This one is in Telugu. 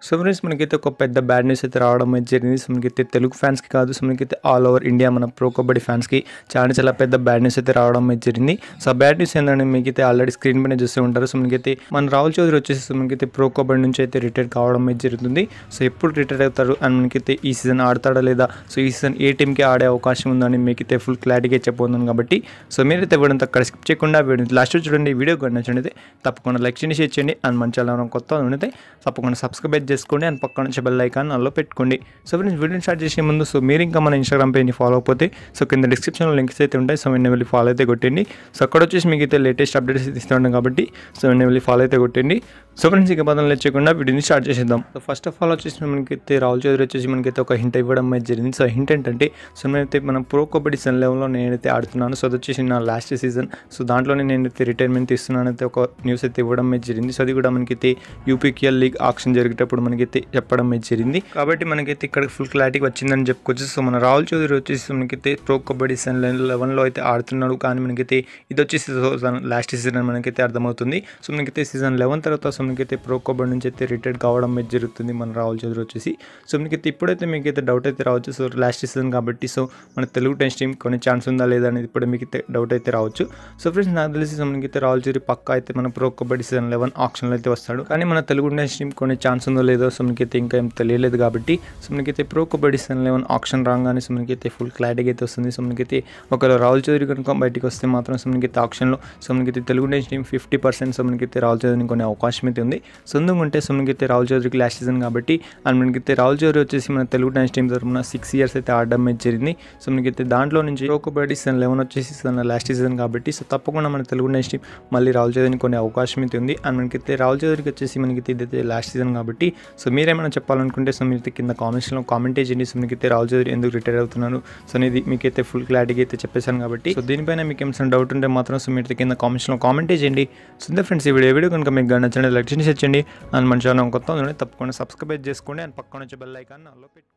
సో ఫ్రెండ్స్ మనకైతే ఒక పెద్ద బ్యాడ్ న్యూస్ అయితే రావడం అయితే జరిగింది. సో మనకైతే తెలుగు ఫ్యాన్స్కి కాదు, సో మనకైతే ఆల్ ఓవర్ ఇండియా మన ప్రో కబడ్డీ ఫ్యాన్స్కి చాలా పెద్ద బ్యాడ్ న్యూస్ అయితే రావడం అయితే జరిగింది. సో బ్యాడ్ న్యూస్ ఏంటంటే మీకైతే ఆల్రెడీ స్క్రీన్ పైన చూస్తూ ఉంటారు. సో మనకైతే మన రాహుల్ చౌదరి వచ్చేసి మనకైతే ప్రో కబడ్డీ నుంచి అయితే రిటైర్ కావడం అయితే జరుగుతుంది. సో ఎప్పుడు రిటైర్ అవుతారు అండ్ మనకైతే ఈ సీజన్ ఆడతాడా లేదా, సో ఈ సీజన్ ఏ టీంకి ఆడే అవకాశం ఉందని మీకైతే ఫుల్ క్లారిటీగా చెప్పబోతున్నాను. కాబట్టి సో మీరైతే వీడియో అక్కడ స్కిప్ చేయకుండా వీడియో లాస్ట్ చూడండి. వీడియో నచ్చినట్లయితే తప్పకుండా లైక్ చేయండి, షేర్ చేయండి అండ్ మన ఛానల్ కొత్త అయితే తప్పకుండా సబ్స్క్రైబ్ చేసుకోండి అండ్ పక్కన నుంచి బెల్ ఐకాన్ అల్లో పెట్టుకోండి. సో ఫ్రెండ్స్ వీడియో స్టార్ట్ చేసే ముందు సో మీరు ఇంకా మన ఇన్స్టాగ్రామ్ పేజ్ని ఫాలో అయిపోతే సో కింద డిస్క్రిప్షన్లో లింక్స్ అయితే ఉంటాయి. సో వెంటనే వెళ్ళి ఫాలో అయితే కొట్టండి. సో అక్కడ వచ్చేసి మీకు అయితే లేటెస్ట్ అప్డేట్స్ ఇస్తూ ఉంటాం కాబట్టి సో వెంటనే వెళ్ళి ఫాలో అయితే కొట్టండి. సో ఫ్రెండ్స్ ఇక పదం లేకుండా వీడియోని స్టార్ట్ చేసేద్దాం. సో ఫస్ట్ ఆఫ్ ఆల్ వచ్చేసి మనకైతే రాహుల్ చౌదరి వచ్చేసి మనకైతే ఒక హింట్ ఇవ్వడం అయితే జరిగింది. సో హింట్ ఏంటంటే సో నేనైతే మన ప్రో కబడ్డీ సన్ లెవెల్లో నేనైతే ఆడుతున్నాను. సో అది వచ్చేసి నా లాస్ట్ సీజన్. సో దాంట్లోనే నేనైతే రిటైర్మెంట్ ఇస్తున్నాను అయితే ఒక న్యూస్ అయితే ఇవ్వడం అయితే జరిగింది. సో అది కూడా మనకైతే యూపీకేఎల్ లీగ్ ఆక్షన్ జరిగేటప్పుడు మనకైతే చెప్పడం అయితే జరిగింది. కాబట్టి మనకైతే ఇక్కడ ఫుల్ క్లారిటీ వచ్చిందని చెప్పుకోవచ్చు. సో మన రాహుల్ చౌదరి వచ్చేసి మనకైతే ప్రో కబడ్డీ సన్ 11లో అయితే ఆడుతున్నాడు. కానీ మనకైతే ఇది వచ్చేసి లాస్ట్ సీజన్ మనకైతే అర్థమవుతుంది. సో మనకైతే సీజన్ 11 తర్వాత సో మనకైతే ప్రో కబడ్డీ నుంచి అయితే రిటైర్ కావడం అయితే జరుగుతుంది మన రాహుల్ చౌదరి వచ్చేసి. సో మనకైతే ఇప్పుడైతే మీకైతే డౌట్ అయితే రావచ్చు. సో లాస్ట్ సీజన్ కాబట్టి సో మన తెలుగు టెస్ట్ టీం కొన్ని ఛాన్స్ ఉందా లేదా అనేది ఇప్పుడు మీకైతే డౌట్ అయితే రావచ్చు. సో ఫ్రెండ్స్ నాకు తెలిసి మనకైతే రాహుల్ చౌదరి పక్కా అయితే మన ప్రో కబడ్డీ సీజన్ 11 ఆప్షన్లో అయితే వస్తాడు. కానీ మన తెలుగు టెస్ట్ టీం కొన్ని ఛాన్స్ ఉందో లేదో సో మనకైతే ఇంకా ఏం తెలియలేదు. కాబట్టి సో మనకైతే ప్రో కబడ్డీ సీజన్ 11 ఆప్షన్ రాగానే సో మనకైతే ఫుల్ క్లారిటీ అయితే వస్తుంది. సో మనకైతే ఒకవేళ రాహుల్ చౌదరి కనుక బయటికి వస్తే మాత్రం సో మనకైతే ఆప్షన్లో సో మనకైతే తెలుగు టెస్ట్ టీం 50% సో మనకైతే రాహుల్ చౌదరిని కొన్ని అవకాశం అయితే ఉంది. సో ఎందుకంటే సో మనకైతే రాహుల్ చౌదరికి లాస్ట్ సీజన్ కాబట్టి అండ్ మనకైతే రాహుల్ చౌదరి వచ్చేసి మన తెలుగు టెస్ట్ టీం తరఫున 6 years అయితే ఆడడం అయితే జరిగింది. సో మనకైతే దాంట్లో నుంచి ప్రో కబడ్డీ సీజన్ 11 వచ్చేసి లాస్ట్ సీజన్ కాబట్టి సో తప్పకుండా మన తెలుగు టెస్ట్ టీం మళ్ళీ రాహుల్ చౌదరిని కొన్ని అవకాశం అయితే ఉంది. అండ్ మనకైతే రాహుల్ చౌదరికి వచ్చేసి మనకైతే ఇదైతే లాస్ట్ సీజన్ కాబట్టి సో మీరేమైనా చెప్పాలనుకుంటే సో మీరైతే కింద కామెంట్స్లో కామెంట్ చేయండి. సో మీకైతే రాహుల్ చౌదరి ఎందుకు రిటైర్ అవుతున్నారు సో అనేది మీకైతే ఫుల్ క్లారిటీగా అయితే చెప్పేశాను. కాబట్టి సో దీనిపైన మీకు ఏమైనా డౌట్ ఉంటే మాత్రం సో మీరైతే కింద కామెంట్స్లో కామెంట్ చేయండి. సో ఫ్రెండ్స్ ఈ వీడియో కనుక మీకు నచ్చండి లైక్ చేసి అండ్ మన ఛానల్ కొత్త తప్పకుండా సబ్స్క్రైబ్ చేసుకోండి అండ్ పక్కన వచ్చే బెల్ ఐకాన్ అల్లో పెట్టుకోండి.